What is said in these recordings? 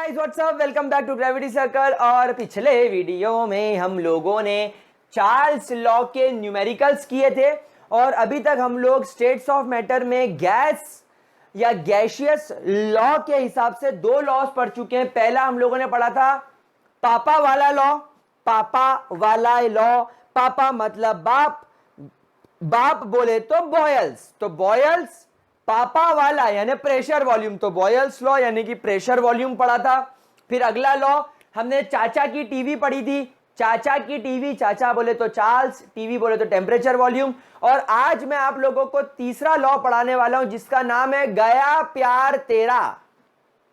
Guys what's up, welcome back to gravity circle. और पिछले video में हम लोगों ने चार्ल्स लॉ के न्यूमेरिकल्स किए थे और अभी तक हम लोग स्टेट्स ऑफ मैटर में गैस या गैशियस लॉ के हिसाब से दो लॉस पढ़ चुके हैं। पहला हम लोगों ने पढ़ा था पापा वाला लॉ। पापा वाला लॉ, पापा मतलब बाप, बाप बोले तो बॉयल्स, तो बॉयल्स पापा वाला यानी प्रेशर वॉल्यूम, तो बॉयल्स लॉ यानी कि प्रेशर वॉल्यूम पढ़ा था। फिर अगला लॉ हमने चाचा की टीवी पढ़ी थी। चाचा की टीवी, चाचा बोले तो चार्ल्स, टीवी बोले तो टेम्परेचर वॉल्यूम। और आज मैं आप लोगों को तीसरा लॉ पढ़ाने वाला हूं जिसका नाम है गया प्यार तेरा।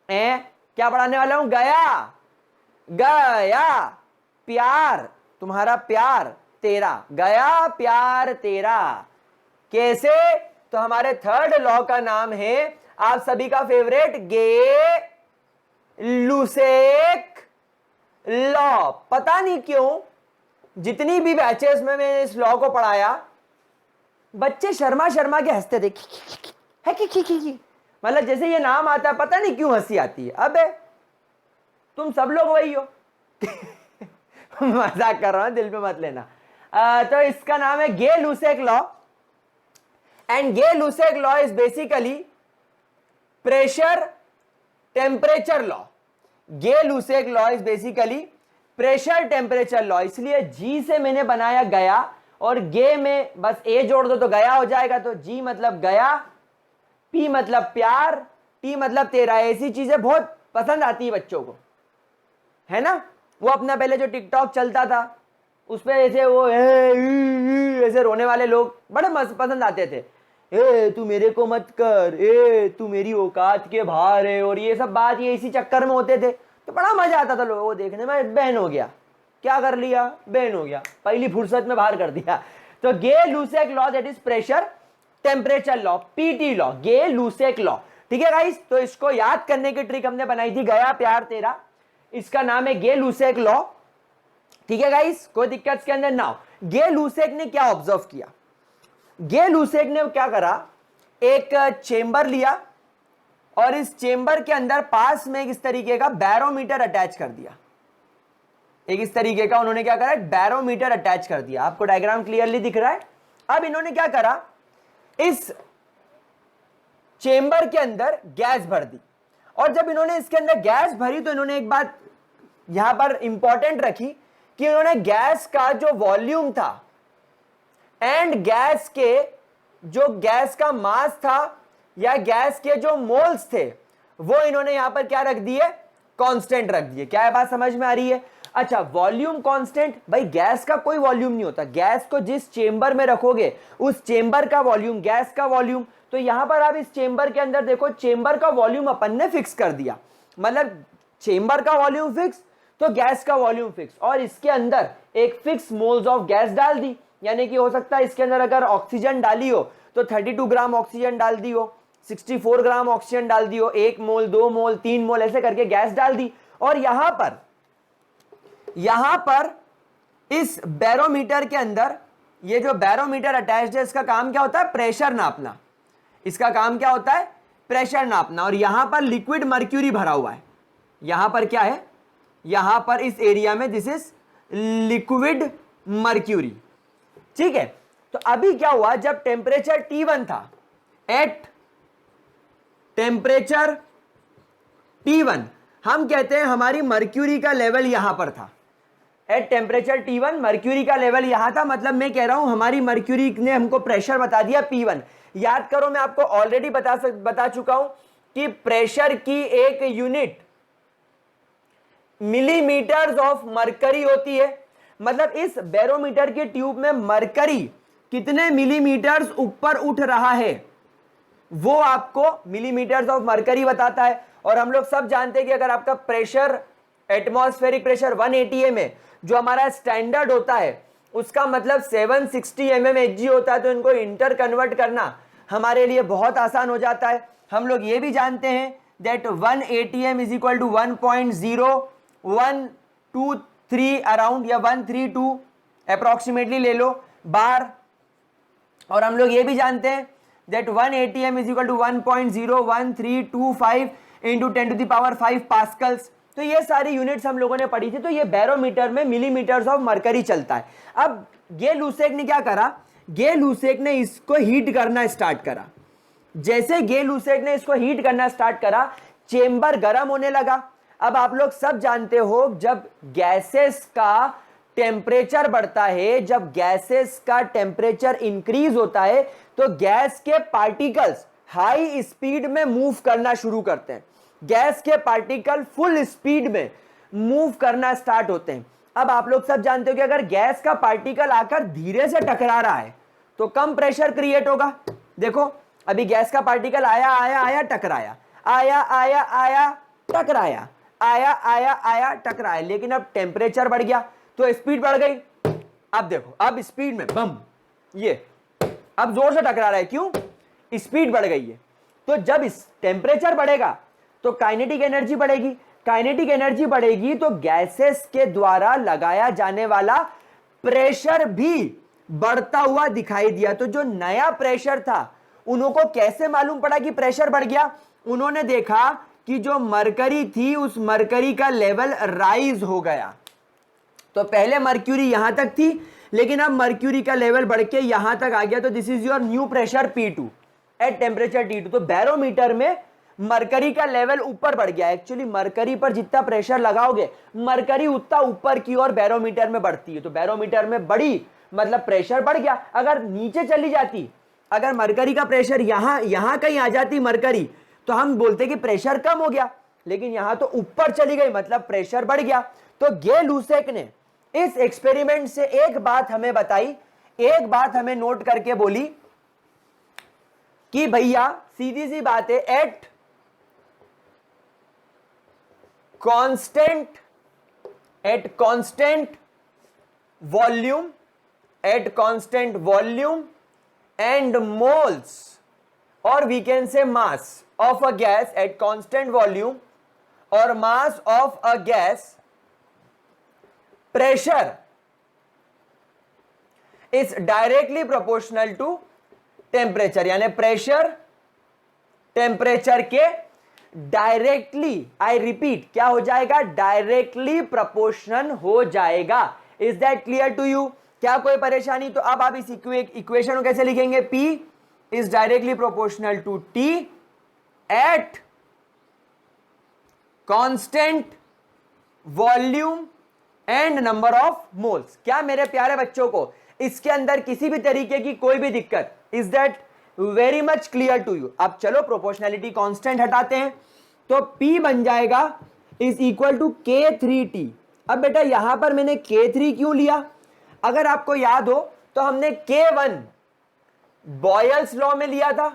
क्या पढ़ाने वाला हूं? गया, गया प्यार, तुम्हारा प्यार तेरा, गया प्यार तेरा। कैसे? तो हमारे थर्ड लॉ का नाम है आप सभी का फेवरेट गे लुसेक लॉ। पता नहीं क्यों जितनी भी बैचेस में मैंने इस लॉ को पढ़ाया बच्चे शर्मा शर्मा के हंसते थे, है कि मतलब जैसे ये नाम आता है पता नहीं क्यों हंसी आती है। अबे तुम सब लोग वही हो। मजाक कर रहा हूं, दिल पे मत लेना। तो इसका नाम है Gay Lussac law and Gay Lussac law is basically pressure temperature law. Gay Lussac law is basically pressure temperature law. इसलिए जी से मैंने बनाया गया और गे में बस ए जोड़ दो तो गया हो जाएगा। तो जी मतलब गया, पी मतलब प्यार, टी मतलब तेरा। ऐसी चीजें बहुत पसंद आती है बच्चों को, है ना। वो अपना पहले जो टिकटॉक चलता था उस पर ऐसे वो ऐसे रोने वाले लोग बड़े पसंद आते थे। ए तू मेरे को मत कर, ए तू मेरी औकात के बाहर है, और ये सब बात ये इसी चक्कर में होते थे। तो बड़ा मजा आता था लोगों को देखने में। बैन हो गया, क्या कर लिया? बैन हो गया, पहली फुर्सत में बाहर कर दिया। तो Gay Lussac law that is pressure temperature law, PT law, Gay Lussac law. ठीक है गाइस, तो इसको याद करने की ट्रिक हमने बनाई थी, गया प्यार तेरा। इसका नाम है गे लुसेक लॉ। ठीक है गाइस, कोई दिक्कत इसके अंदर ना हो। गे लुसेक ने क्या ऑब्जर्व किया? गे लुसेक ने क्या करा, एक चेंबर लिया और इस चेंबर के अंदर पास में इस तरीके का बैरोमीटर अटैच कर दिया। एक इस तरीके का उन्होंने क्या करा, बैरोमीटर अटैच कर दिया। आपको डायग्राम क्लियरली दिख रहा है। अब इन्होंने क्या करा, इस चेंबर के अंदर गैस भर दी। और जब इन्होंने इसके अंदर गैस भरी तो इन्होंने एक बात यहां पर इंपॉर्टेंट रखी कि इन्होंने गैस का जो वॉल्यूम था एंड गैस के जो गैस का मास था या गैस के जो मोल्स थे वो इन्होंने यहां पर क्या रख दिए, कांस्टेंट रख दिए। क्या है बात समझ में आ रही है? अच्छा, वॉल्यूम कांस्टेंट, भाई गैस का कोई वॉल्यूम नहीं होता। गैस को जिस चेंबर में रखोगे उस चेंबर का वॉल्यूम, गैस का वॉल्यूम। तो यहां पर आप इस चेंबर के अंदर देखो, चेंबर का वॉल्यूम अपन ने फिक्स कर दिया। मतलब चेंबर का वॉल्यूम फिक्स तो गैस का वॉल्यूम फिक्स, और इसके अंदर एक फिक्स मोल्स ऑफ गैस डाल दी। यानी कि हो सकता है इसके अंदर अगर ऑक्सीजन डाली हो तो 32 ग्राम ऑक्सीजन डाल दी हो, 64 ग्राम ऑक्सीजन डाल दी हो, 1 मोल, 2 मोल, 3 मोल ऐसे करके गैस डाल दी। और यहां पर इस बैरोमीटर के अंदर ये जो बैरोमीटर अटैच्ड है इसका काम क्या होता है, प्रेशर नापना। इसका काम क्या होता है, प्रेशर नापना। और यहां पर लिक्विड मर्क्यूरी भरा हुआ है। यहां पर क्या है, यहां पर इस एरिया में दिस इज लिक्विड मर्क्यूरी। ठीक है, तो अभी क्या हुआ, जब टेम्परेचर T1 था, एट टेम्परेचर T1 हम कहते हैं हमारी मर्क्यूरी का लेवल यहां पर था। एट टेम्परेचर T1 मर्क्यूरी का लेवल यहां था। मतलब मैं कह रहा हूं हमारी मर्क्यूरी ने हमको प्रेशर बता दिया P1। याद करो, मैं आपको ऑलरेडी बता चुका हूं कि प्रेशर की एक यूनिट मिलीमीटर्स ऑफ मरकरी होती है। मतलब इस बैरोमीटर के ट्यूब में मरकरी कितने मिलीमीटर्स ऊपर उठ रहा है वो आपको मिलीमीटर्स ऑफ मरकरी बताता है। और हम लोग सब जानते हैं कि अगर आपका प्रेशर, एटमॉस्फेरिक प्रेशर 1 atm है जो हमारा स्टैंडर्ड होता है, उसका मतलब 760 mmHg होता है। तो इनको इंटर कन्वर्ट करना हमारे लिए बहुत आसान हो जाता है। हम लोग ये भी जानते हैं that 1 atm is equal to 1.0123 around या 132 अप्रोक्सीमेटली ले लो बार। और हम लोग ये भी जानते हैं that 1 atm is equal to 1.01325 into 10 to the power 5 pascals. तो ये सारी यूनिट्स हम लोगों ने पढ़ी थी। तो ये बैरोमीटर में मिलीमीटर्स ऑफ मरकरी चलता है। अब गे लूसेक ने क्या करा, गे लूसेक ने इसको हीट करना स्टार्ट करा। जैसे गे लूसेक ने इसको हीट करना स्टार्ट करा, चेंबर गर्म होने लगा। अब आप लोग सब जानते हो, जब गैसेस का टेम्परेचर बढ़ता है, जब गैसेस का टेम्परेचर इंक्रीज होता है, तो गैस के पार्टिकल्स हाई स्पीड में मूव करना शुरू करते हैं। गैस के पार्टिकल फुल स्पीड में मूव करना स्टार्ट होते हैं। अब आप लोग सब जानते हो कि अगर गैस का पार्टिकल आकर धीरे से टकरा रहा है तो कम प्रेशर क्रिएट होगा। देखो अभी गैस का पार्टिकल आया आया आया टकराया, आया आया आया टकराया, आया आया आया टकराया, लेकिन अब टेम्परेचर बढ़ गया तो स्पीड बढ़ गई। अब देखो अब स्पीड में बम, ये अब जोर से टकरा रहा है, क्यों? स्पीड बढ़ गई है। तो जब इस टेम्परेचर बढ़ेगा तो काइनेटिक एनर्जी बढ़ेगी, काइनेटिक एनर्जी बढ़ेगी तो गैसेस के द्वारा लगाया जाने वाला प्रेशर भी बढ़ता हुआ दिखाई दिया। तो जो नया प्रेशर था, उनको कैसे मालूम पड़ा कि प्रेशर बढ़ गया? उन्होंने देखा कि जो मरकरी थी उस मरकरी का लेवल राइज हो गया। तो पहले मर्क्यूरी यहां तक थी, लेकिन अब मर्क्यूरी का लेवल बढ़ के यहां तक आ गया। तो this is your new pressure P2 at temperature T2। तो बैरोमीटर में मरकरी का लेवल ऊपर बढ़ गया। एक्चुअली मरकरी पर जितना प्रेशर लगाओगे, मरकरी उतना ऊपर की ओर बैरोमीटर में बढ़ती है। तो बैरोमीटर में बढ़ी मतलब प्रेशर बढ़ गया। अगर नीचे चली जाती, अगर मरकरी का प्रेशर यहां कहीं आ जाती मरकरी, तो हम बोलते कि प्रेशर कम हो गया, लेकिन यहां तो ऊपर चली गई मतलब प्रेशर बढ़ गया। तो गे लूसेक ने इस एक्सपेरिमेंट से एक बात हमें बताई, एक बात हमें नोट करके बोली कि भैया सीधी सी बात है, eight constant volume and moles, or we can say mass of a gas at constant volume or mass of a gas, pressure is directly proportional to temperature। यानी प्रेशर टेम्परेचर के डायरेक्टली, आई रिपीट, क्या हो जाएगा? Directly proportional हो जाएगा। Is that clear to you? क्या कोई परेशानी? तो अब आप इस इक्वेशन को कैसे लिखेंगे? P is directly proportional to T at constant volume and number of moles. क्या मेरे प्यारे बच्चों को इसके अंदर किसी भी तरीके की कोई भी दिक्कत? Is that very much clear to you? अब चलो प्रोपोर्शनैलिटी कांस्टेंट हटाते हैं, तो P बन जाएगा इज इक्वल टू K3T। अब बेटा यहां पर मैंने K3 क्यों लिया? अगर आपको याद हो तो हमने K1 बॉयल्स लॉ में लिया था।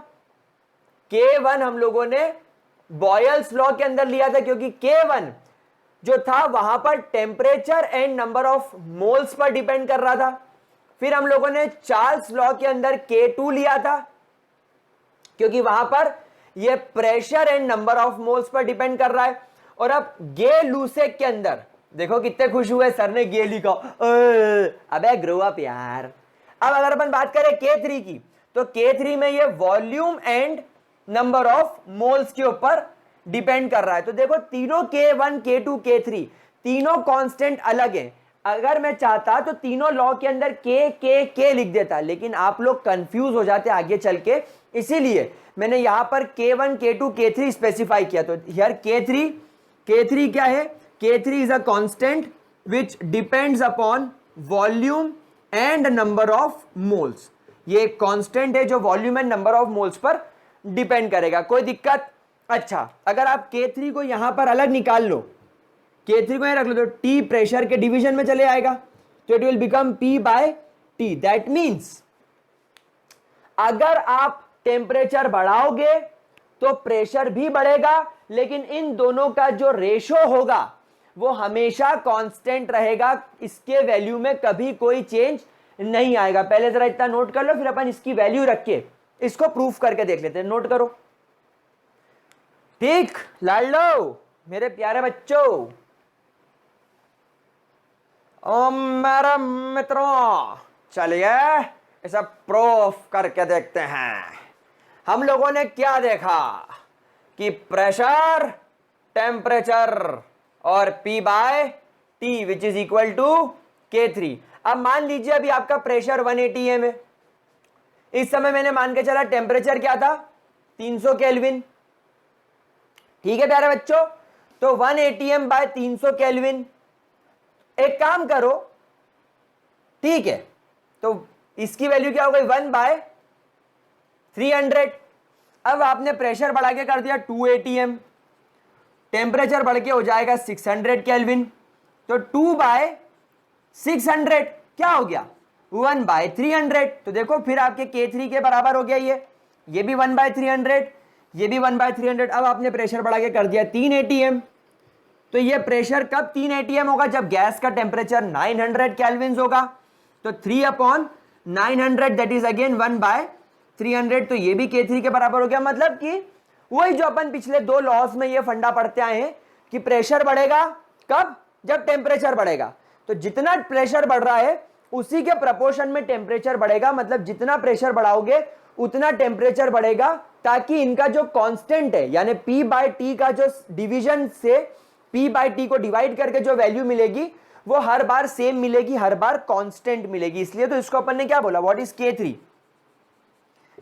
K1 हम लोगों ने बॉयल्स लॉ के अंदर लिया था, क्योंकि K1 जो था वहां पर temperature and number of moles per depend कर रहा था। फिर हम लोगों ने चार्ल्स लॉ के अंदर K2 लिया था, क्योंकि वहां पर यह pressure and number of moles per depend कर रहा है। और अब गे लूसेक के अंदर देखो कितने खुश हुए, सर ने गे लिखा, अबे ग्रो अप यार। अब अगर अपन बात करें K3 की, तो K3 में ये volume and number of moles के ऊपर डिपेंड कर रहा है। तो देखो तीनों K1 K2 K3 तीनों कांस्टेंट अलग हैं। अगर मैं चाहता तो तीनों लॉ के अंदर K लिख देता, लेकिन आप लोग कंफ्यूज हो जाते आगे चल के, इसीलिए मैंने यहां पर K1 K2 K3 स्पेसिफाई किया। तो हियर K3 क्या है? K3 is a constant which depends upon volume and number of moles। ये एक कांस्टेंट है जो volume and number of moles per depend करेगा। कोई दिक्कत? अच्छा, अगर आप K3 को यहां पर अलग निकाल लो, K3 को यहां रख लो, तो T प्रेशर के डिवीजन में चले आएगा, तो it will become P/T। That means अगर आप टेम्परेचर बढ़ाओगे तो प्रेशर भी बढ़ेगा, लेकिन इन दोनों का जो रेशो होगा वो हमेशा कांस्टेंट रहेगा। इसके वैल्यू में कभी कोई चेंज नहीं आएगा। पहले जरा इतना नोट कर लो, फिर अपन इसकी वैल्यू रख के इसको प्रूफ करके देख लेते हैं। नोट करो, ठीक लाडलो मेरे प्यारे बच्चों। ओ मेरे मित्रों, चलिए इसे प्रूफ करके देखते हैं। हम लोगों ने क्या देखा कि प्रेशर, टेम्परेचर और P by T which is equal to K3। अब मान लीजिए अभी आपका प्रेशर 1 atm है, इस समय मैंने मान के चला टेम्परेचर क्या था 300 केल्विन, ठीक है प्यारे बच्चों। तो 1 atm बाय 300 केल्विन, एक काम करो, ठीक है, तो इसकी वैल्यू क्या हो गई 1 बाय 300। अब आपने प्रेशर बढ़ा के कर दिया 2 atm, टेम्परेचर बढ़ के हो जाएगा 600 केल्विन, तो 2 बाय 600 क्या हो गया 1 बाय 300। तो देखो फिर आपके K3 के बराबर हो गया, ये भी 1 बाय 300, ये भी 1 बाय 300। अब आपने प्रेशर बढ़ा के कर दिया 3 atm, तो ये प्रेशर कब 3 atm होगा जब गैस का टेम्परेचर 900 केल्विन होगा, तो 3/900 दैट इज अगेन 1 बाय 300, तो ये भी K3 के बराबर हो गया। मतलब कि वही जो अपन पिछले दो लॉस में ये फंडा पढ़ते आए हैं कि प्रेशर बढ़ेगा कब, जब टेम्परेचर बढ़ेगा, तो जितना प्रेशर बढ़ रहा है उसी के प्रपोर्शन में टेम्परेचर बढ़ेगा, मतलब जितना प्रेशर बढ़ाओगे उतना टेम्परेचर बढ़ेगा, ताकि इनका जो कांस्टेंट है यानी P बाय T का जो डिवीजन से P बाय T को डिवाइड करके जो वैल्यू मिलेगी वो हर बार सेम मिलेगी, हर बार कांस्टेंट मिलेगी। इसलिए तो इसको अपन ने क्या बोला, what is K3,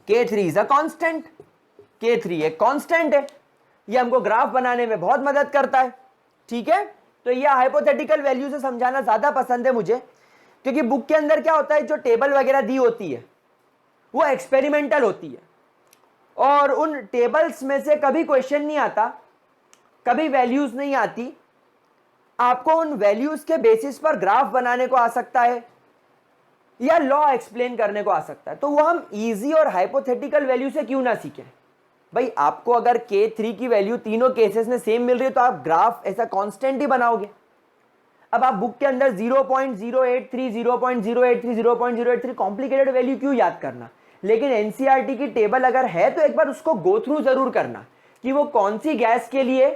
K3 is a constant, K3 एक कांस्टेंट है, ये हमको ग्राफ बनाने में बहुत मदद करता है, ठीक है। तो ये हाइपोथेटिकल वैल्यू से समझाना ज्यादा पसंद है मुझे, क्योंकि बुक के अंदर क्या होता है जो टेबल वगैरह दी होती है वो एक्सपेरिमेंटल होती है, और उन टेबल्स में से कभी क्वेश्चन नहीं आता, कभी वैल्यूज नहीं आती, आपको उन वैल्यूज के बेसिस पर ग्राफ बनाने को आ सकता है या लॉ एक्सप्लेन करने को आ सकता है। तो वो हम इजी और हाइपोथेटिकल वैल्यू से क्यों ना सीखें भाई। आपको अगर K3 की वैल्यू तीनों केसेस में सेम मिल रही है तो आप ग्राफ ऐसा कांस्टेंट ही बनाओगे। अब आप बुक के अंदर 0.083 0.083 0.083 कॉम्प्लिकेटेड वैल्यू क्यों याद करना, लेकिन एनसीईआरटी की टेबल अगर है तो एक बार उसको गो थ्रू जरूर करना कि वो कौन सी गैस के लिए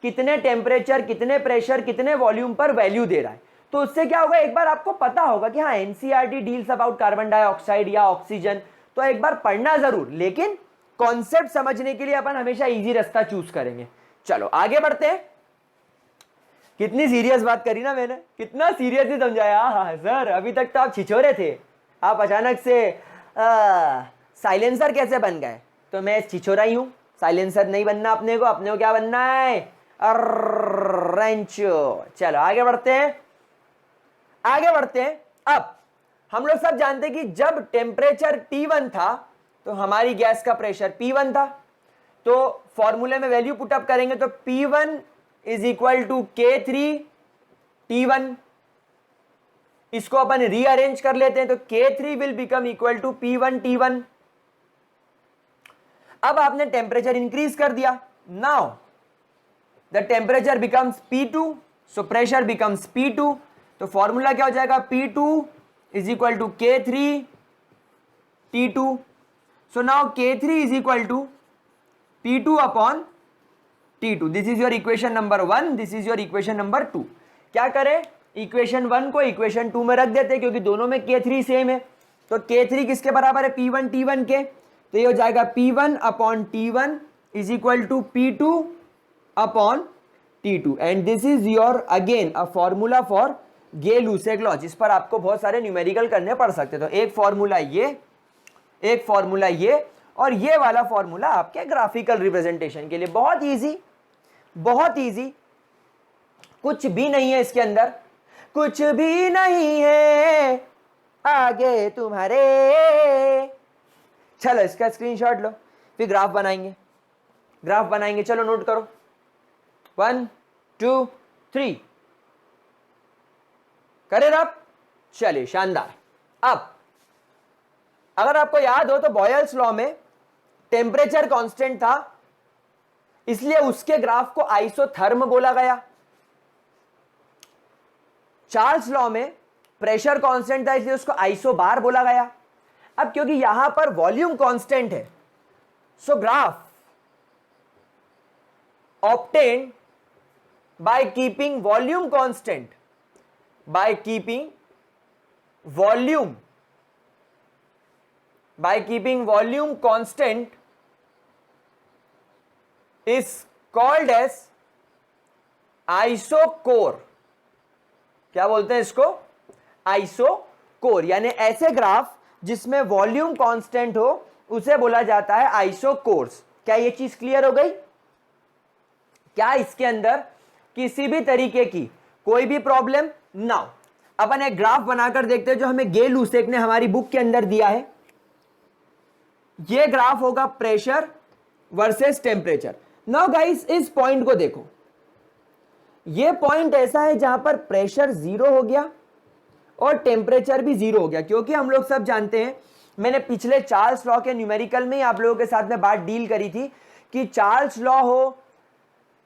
कितने टेम्परेचर, कितने प्रेशर, कितने वॉल्यूम पर वैल्यू दे रहा है। तो उससे क्या होगा, एक बार आपको पता होगा कि हाँ NCERT deals about carbon dioxide या ऑक्सीजन, तो एक बार पढ़ना जरूर, लेकिन कॉन्सेप्ट समझने के लिए अपन हमेशा इजी रास्ता चूज करेंगे। चलो आगे बढ़ते हैं। कितनी सीरियस बात करी ना मैंने, कितना सीरियसली समझाया। हाँ सर, अभी तक तो आप छिछोरे थे, आप अचानक से साइलेंसर कैसे बन गए। तो मैं छिछोरा ही हूं, साइलेंसर नहीं बनना अपने को क्या बनना है, रेंचो। चलो आगे बढ़ते हैं, आगे बढ़ते हैं। अब हम लोग सब जानते हैं कि जब टेम्परेचर T1 था तो हमारी गैस का प्रेशर P1 था, तो फॉर्मूले में वैल्यू पुटअप करेंगे तो P1 is equal to K3 T1, इसको अपन रीअरेंज कर लेते हैं तो K3 will become equal to P1 T1। अब आपने टेम्परेचर इंक्रीज कर दिया, now the temperature becomes P2, so pressure becomes P2, तो फॉर्मूला क्या हो जाएगा P2 is equal to K3 T2। So now K3 is equal to P2 upon T2, this is your equation number 1, this is your equation number 2। क्या करें, equation 1 को equation 2 में रख देते हैं क्योंकि दोनों में K3 सेम है। तो K3 किसके बराबर है, P1 T1 के, तो ये हो जाएगा P1 upon T1 is equal to P2 upon T2, and this is your again a formula for Gay Lussac law, जिस पर आपको बहुत सारे न्यूमेरिकल करने पड़ सकते। तो एक फॉर्मूला ये, एक फॉर्मूला ये, और ये वाला फॉर्मूला आपके ग्राफिकल रिप्रेजेंटेशन के लिए। बहुत इजी, बहुत इजी, कुछ भी नहीं है इसके अंदर, कुछ भी नहीं है आगे तुम्हारे। चलो इसका स्क्रीनशॉट लो, फिर ग्राफ बनाएंगे, ग्राफ बनाएंगे। चलो नोट करो, 1 2 3 करें आप। चलिए शानदार। अब अगर आपको याद हो तो बॉयल्स लॉ में टेम्परेचर कांस्टेंट था, इसलिए उसके ग्राफ को आइसोथर्म बोला गया। चार्ल्स लॉ में प्रेशर कांस्टेंट था, इसलिए उसको आइसोबार बोला गया। अब क्योंकि यहां पर वॉल्यूम कांस्टेंट है, सो graph obtained by keeping volume constant, by keeping volume constant is called as isochore, क्या बोलते हैं इसको, आइसोकोर, यानी ऐसे ग्राफ जिसमें वॉल्यूम कांस्टेंट हो उसे बोला जाता है आइसोकोर्स। क्या ये चीज क्लियर हो गई? क्या इसके अंदर किसी भी तरीके की कोई भी प्रॉब्लम ना हो? अपन एक ग्राफ बनाकर देखते हैं जो हमें गे लुसेक ने हमारी बुक के अंदर दिया है। ये ग्राफ होगा pressure versus temperature. Now guys इस पॉइंट को देखो, ये पॉइंट ऐसा है जहां पर प्रेशर जीरो हो गया और टेम्परेचर भी जीरो हो गया, क्योंकि हम लोग सब जानते हैं, मैंने पिछले चार्ल्स लॉ के न्यूमेरिकल में आप लोगों के साथ में बात डील करी थी कि चार्ल्स लॉ हो,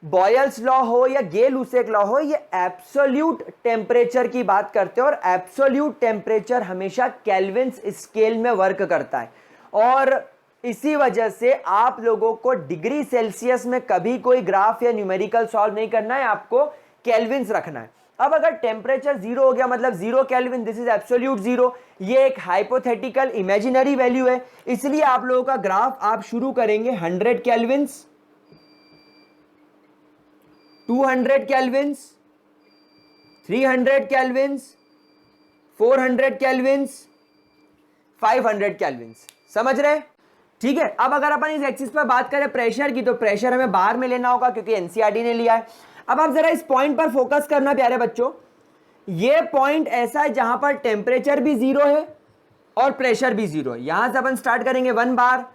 बॉयल्स लॉ हो या गे लुसेक लॉ हो, ये एब्सोल्यूट टेम्परेचर की बात करते हैं और एब्सोल्यूट टेम्परेचर हमेशा केल्विन्स स्केल में वर्क करता है। और इसी वजह से आप लोगों को डिग्री सेल्सियस में कभी कोई ग्राफ या न्यूमेरिकल सॉल्व नहीं करना है, आपको केल्विन्स रखना है। अब अगर टेम्परेचर जीरो हो गया मतलब zero kelvin, this is absolute zero, ये एक हाइपोथेटिकल इमेजिनरी वैल्यू है, इसलिए आप लोगों का ग्राफ आप शुरू करेंगे 100 Kelvin's, 200 Kelvin's, 300 Kelvin's, 400 Kelvin's, 500 Kelvin's, समझ रहे? ठीक है। अब अगर अपन इस एक्सिस पर बात करें प्रेशर की, तो प्रेशर हमें बार में लेना होगा क्योंकि एनसीईआरटी ने लिया है। अब आप जरा इस पॉइंट पर फोकस करना प्यारे बच्चों, ये पॉइंट ऐसा है जहां पर टेम्परेचर भी जीरो है और प्रेशर भी जीरो है। यहां से अपन स्टार्ट करेंगे 1 बार,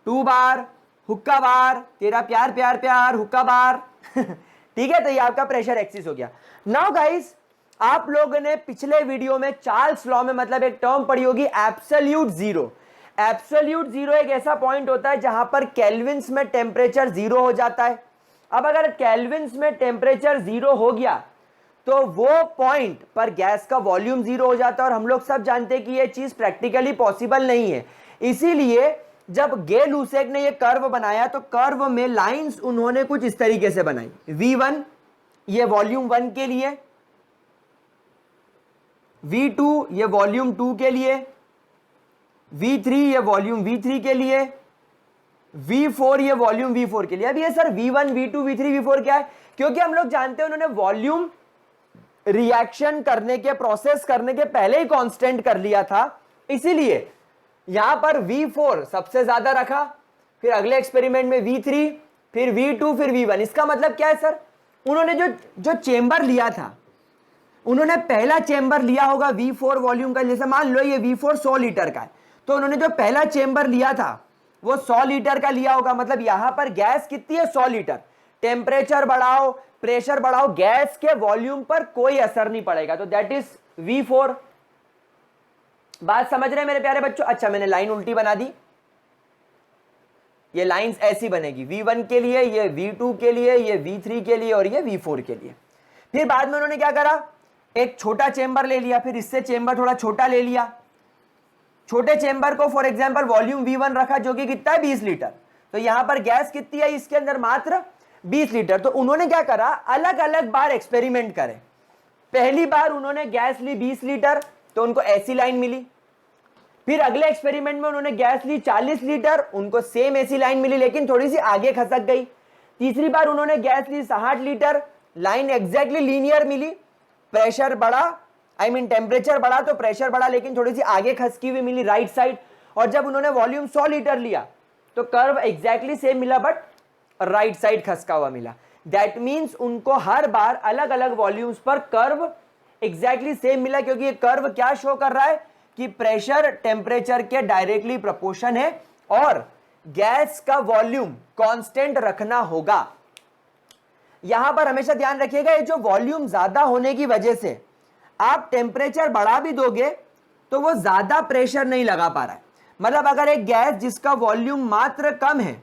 2 बार, हुक्का बार, तेरा प्यार प्यार प्यार, हुक्का बार ठीक है, तो ये आपका प्रेशर एक्सिस हो गया। नाउ गाइस, आप लोगों ने पिछले वीडियो में चार्ल्स लॉ में मतलब एक टर्म पढ़ी होगी एब्सोल्यूट जीरो। एब्सोल्यूट जीरो एक ऐसा पॉइंट होता है जहां पर केल्विन्स में टेम्परेचर जीरो हो जाता है। अब अगर केल्विन्स में टेम्परेचर जीरो हो गया तो वो पॉइंट पर गैस का वॉल्यूम जीरो हो जाता है, और हम लोग सब जानते हैं कि ये चीज प्रैक्टिकली पॉसिबल नहीं है। इसीलिए जब गे लुसेक ने ये कर्व बनाया तो कर्व में लाइंस उन्होंने कुछ इस तरीके से बनाई, V1 ये वॉल्यूम 1 के लिए, V2 ये वॉल्यूम 2 के लिए, V3 ये वॉल्यूम V3 के लिए, V4 ये वॉल्यूम V4 के लिए। अब ये sir V1 V2 V3 V4 क्या है? क्योंकि हम लोग जानते हैं उन्होंने वॉल्यूम रिएक्शन करने के, प्रोसेस करने के पहले ही कांस्टेंट कर लिया था, इसीलिए यहां पर V4 सबसे ज्यादा रखा, फिर अगले एक्सपेरिमेंट में V3, फिर V2, फिर V1। इसका मतलब क्या है सर? उन्होंने जो चेंबर लिया था, उन्होंने पहला चेंबर लिया होगा V4 वॉल्यूम का, जैसे मान लो ये V4 100 लीटर का है, तो उन्होंने जो पहला चेंबर लिया था वो 100 लीटर का लिया होगा। मतलब यहां पर गैस कितनी है? 100 लीटर। टेम्परेचर बढ़ाओ, प्रेशर बढ़ाओ, गैस के वॉल्यूम पर कोई असर नहीं पड़ेगा, तो दैट इज V4। बात समझ रहे हैं मेरे प्यारे बच्चों? अच्छा, मैंने लाइन उल्टी बना दी, ये लाइंस ऐसी बनेगी, V1 के लिए, ये V2 के लिए, ये V3 के लिए और ये V4 के लिए। फिर बाद में उन्होंने क्या करा, एक छोटा चेंबर ले लिया, फिर इससे चेंबर थोड़ा छोटा ले लिया, छोटे चेंबर को फॉर एग्जांपल वॉल्यूम V1 रखा जो कि कितना है? 20 लीटर। तो यहां पर गैस कितनी है इसके अंदर? मात्र 20 लीटर। तो उन्होंने क्या करा, अलग अलग बार एक्सपेरिमेंट करे। पहली बार उन्होंने गैस ली 20 लीटर, तो उनको ऐसी लाइन मिली। फिर अगले एक्सपेरिमेंट में उन्होंने गैस ली 40 लीटर, उनको सेम ऐसी लाइन मिली लेकिन थोड़ी सी आगे खसक गई। तीसरी बार उन्होंने गैस ली 60 लीटर, लाइन एग्जैक्टली लीनियर मिली, प्रेशर बढ़ा, टेम्परेचर बढ़ा तो प्रेशर बढ़ा लेकिन थोड़ी सी आगे खसकी हुई मिली राइट साइड। और जब उन्होंने वॉल्यूम 100 लीटर लिया तो कर्व एग्जैक्टली सेम मिला बट राइट साइड खसका हुआ मिला। दैट मीन्स उनको हर बार अलग अलग वॉल्यूम्स पर कर्व एग्जैक्टली सेम मिला, क्योंकि ये कर्व क्या शो कर रहा है कि प्रेशर टेम्परेचर के डायरेक्टली प्रोपोर्शन है और गैस का वॉल्यूम कांस्टेंट रखना होगा। यहां पर हमेशा ध्यान रखिएगा, ये जो वॉल्यूम ज्यादा होने की वजह से आप टेम्परेचर बढ़ा भी दोगे तो वो ज्यादा प्रेशर नहीं लगा पा रहा है। मतलब अगर एक गैस जिसका वॉल्यूम मात्र कम है,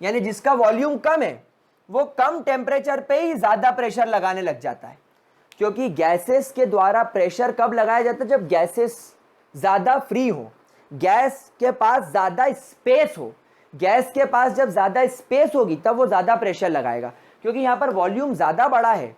यानी जिसका वॉल्यूम कम है, वो कम टेम्परेचर पे ही ज्यादा प्रेशर लगाने लग जाता है। क्योंकि गैसेस के द्वारा प्रेशर कब लगाया जाता है? जब गैसेस ज्यादा फ्री हो, गैस के पास ज्यादा स्पेस हो। गैस के पास जब ज्यादा स्पेस होगी तब वो ज्यादा प्रेशर लगाएगा। क्योंकि यहां पर वॉल्यूम ज्यादा बड़ा है,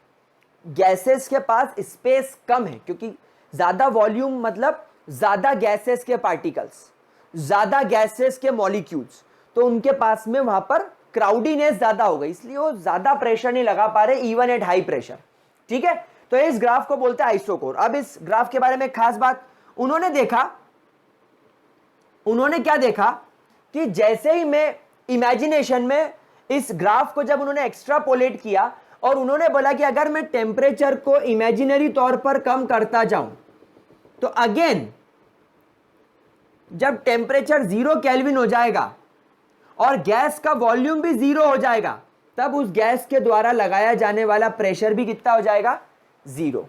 गैसेस के पास स्पेस कम है, क्योंकि ज्यादा वॉल्यूम मतलब ज्यादा गैसेस के पार्टिकल्स, ज्यादा गैसेस के मॉलिक्यूल्स, तो उनके पास में वहां पर क्राउडीनेस ज्यादा हो गई, इसलिए वो ज्यादा प्रेशर नहीं लगा पा रहे इवन एट हाई प्रेशर। ठीक है, तो इस ग्राफ को बोलते हैं आइसोकोर। अब इस ग्राफ के बारे में खास बात, उन्होंने क्या देखा कि जैसे ही मैं इमेजिनेशन में इस ग्राफ को जब उन्होंने एक्स्ट्रापोलेट किया और उन्होंने बोला कि अगर मैं टेम्परेचर को इमेजिनरी तौर पर कम करता जाऊं तो अगेन जब टेम्परेचर 0 केल्विन हो जाएगा और गैस का वॉल्यूम भी 0 हो जाएगा, तब उस गैस के द्वारा लगाया जाने वाला प्रेशर भी कितना हो जाएगा, 0।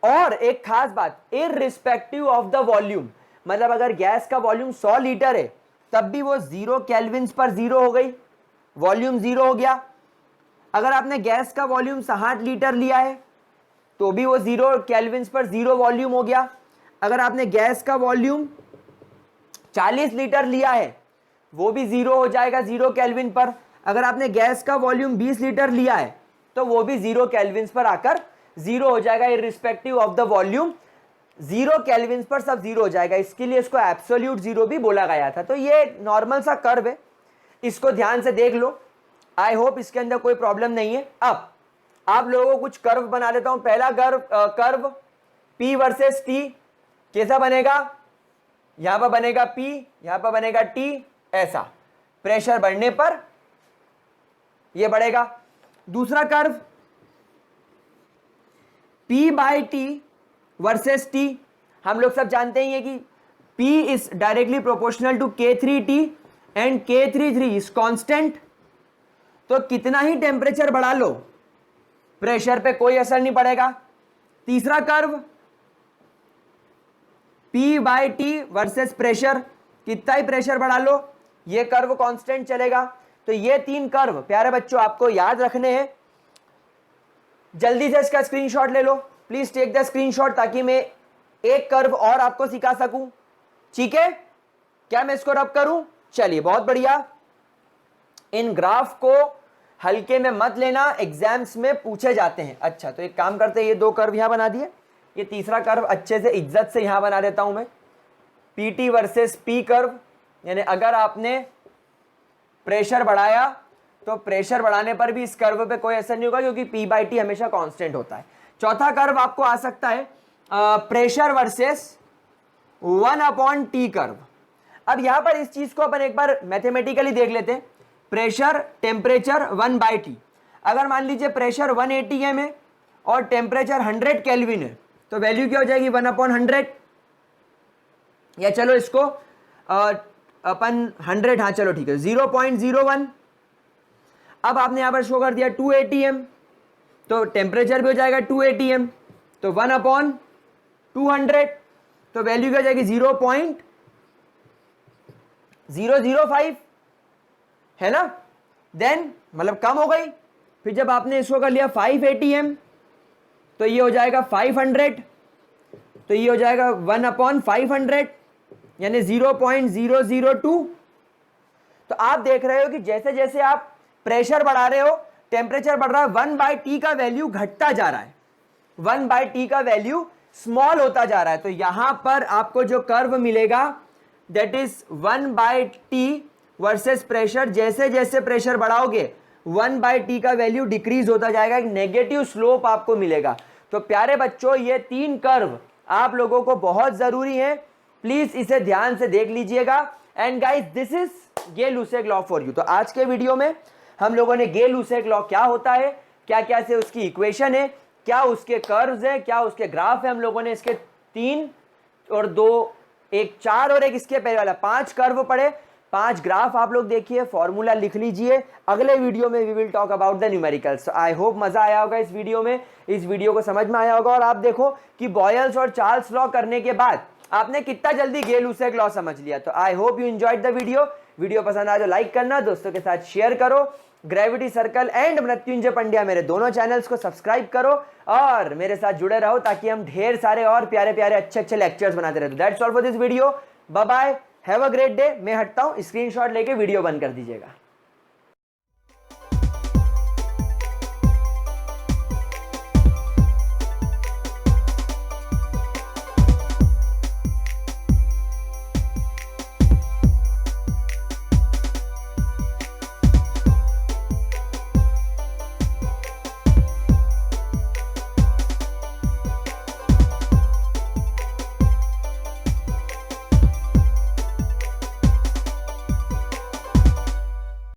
और एक खास बात, इररिस्पेक्टिव ऑफ द वॉल्यूम, मतलब अगर गैस का वॉल्यूम 100 लीटर है तब भी वो 0 केल्विन पर 0 हो गई, वॉल्यूम 0 हो गया। अगर आपने गैस का वॉल्यूम 60 लीटर लिया है तो भी वो 0 केल्विन पर 0 वॉल्यूम हो गया। अगर आपने गैस का वॉल्यूम 40 लीटर लिया है वो भी 0 हो जाएगा 0 केल्विन पर। अगर आपने गैस का वॉल्यूम 20 लीटर लिया है तो वो भी 0 केल्विन पर आकर 0 हो जाएगा, irrespective of the volume 0 kelvin पर सब 0 हो जाएगा। इसके लिए इसको एब्सोल्यूट 0 भी बोला गया था। तो ये नॉर्मल सा कर्व है, इसको ध्यान से देख लो। आई होप इसके अंदर कोई प्रॉब्लम नहीं है। अब आप लोगों को कुछ कर्व बना देता हूं। पहला कर्व P वर्सेस T कैसा बनेगा, यहां पर बनेगा P, यहां पर बनेगा T, ऐसा प्रेशर बढ़ने पर यह बढ़ेगा। दूसरा curve P by T versus T, हम लोग सब जानते ही है कि P is directly proportional to K3T and K33 is constant. तो कितना ही टेम्परेचर बढ़ा लो प्रेशर पे कोई असर नहीं पड़ेगा। तीसरा curve P by T versus pressure, कितना ही प्रेशर बढ़ा लो ये कर्व कांस्टेंट चलेगा। तो ये 3 कर्व प्यारे बच्चों आपको याद रखने हैं। जल्दी से इसका स्क्रीनशॉट ले लो, प्लीज टेक द स्क्रीनशॉट, ताकि मैं एक कर्व और आपको सिखा सकूं। ठीक है, क्या मैं इसको रब करूं? चलिए बहुत बढ़िया। इन ग्राफ को हल्के में मत लेना, एग्जाम्स में पूछे जाते हैं। अच्छा, तो एक काम करते हैं, ये 2 कर्व यहां बना दिए, ये तीसरा कर्व अच्छे से इज्जत से यहां बना देता हूं मैं, PT वर्सेस P कर्व। यानी अगर आपने प्रेशर बढ़ाया तो प्रेशर बढ़ाने पर भी इस कर्व पे कोई असर नहीं होगा, क्योंकि P बाई T हमेशा कांस्टेंट होता है। चौथा कर्व आपको आ सकता है प्रेशर वर्सेस 1/T कर्व। अब यहां पर इस चीज को अपन एक बार मैथमेटिकली देख लेते हैं। प्रेशर टेम्परेचर 1/T, अगर मान लीजिए प्रेशर 1 atm है और टेम्परेचर 100 केल्विन है तो वैल्यू क्या हो जाएगी, 1/100। या चलो इसको अपन 100, हाँ चलो ठीक है, 0.01। अब आपने यहां पर शो कर दिया 2 atm, तो टेम्परेचर भी हो जाएगा 2 atm, तो 1/200, तो वैल्यू क्या हो जाएगी 0.005, है ना। देन मतलब कम हो गई। फिर जब आपने इसको कर लिया 5 atm तो ये हो जाएगा 500, तो ये हो जाएगा 1/500 यानी 0.002। तो आप देख रहे हो कि जैसे जैसे आप प्रेशर बढ़ा रहे हो टेम्परेचर बढ़ रहा है, 1/T का वैल्यू घटता जा रहा है, 1/T का वैल्यू स्मॉल होता जा रहा है। तो यहां पर आपको जो कर्व मिलेगा that is 1/T versus pressure. जैसे जैसे प्रेशर बढ़ाओगे 1/T का वैल्यू डिक्रीज होता जाएगा, एक नेगेटिव स्लोप आपको मिलेगा। तो प्यारे बच्चों ये 3 कर्व आप लोगों को बहुत जरूरी है, प्लीज इसे ध्यान से देख लीजिएगा। And guys this is Gay Lussac law for you. तो आज के वीडियो में हम लोगों ने गे-लुसेक लॉ क्या होता है, क्या क्या से उसकी इक्वेशन है, क्या उसके कर्व्स है, क्या उसके ग्राफ है, हम लोगों ने इसके 3 और 2, एक 4 और एक इसके पहले वाला 5 कर्व पढ़े, 5 ग्राफ आप लोग देखिए, फॉर्मूला लिख लीजिए। अगले वीडियो में we will talk about the numericals. I hope मजा आया होगा इस वीडियो में, इस वीडियो को समझ में आया होगा। और आप देखो कि बॉयल्स और चार्ल्स लॉ करने के बाद आपने कितना जल्दी गे-लुसेक लॉ समझ लिया। तो I hope you enjoyed the video पसंद आया तो लाइक करना, दोस्तों के साथ शेयर करो, gravity circle and Mrityunjay Pandya मेरे दोनों चैनल्स को सब्सक्राइब करो और मेरे साथ जुड़े रहो, ताकि हम ढेर सारे और प्यारे प्यारे अच्छे अच्छे लेक्चर्स बनाते रहे। That's all for this video, bye bye, have a great day. मैं हटता हूं, स्क्रीनशॉट लेके वीडियो बंद कर दीजिएगा।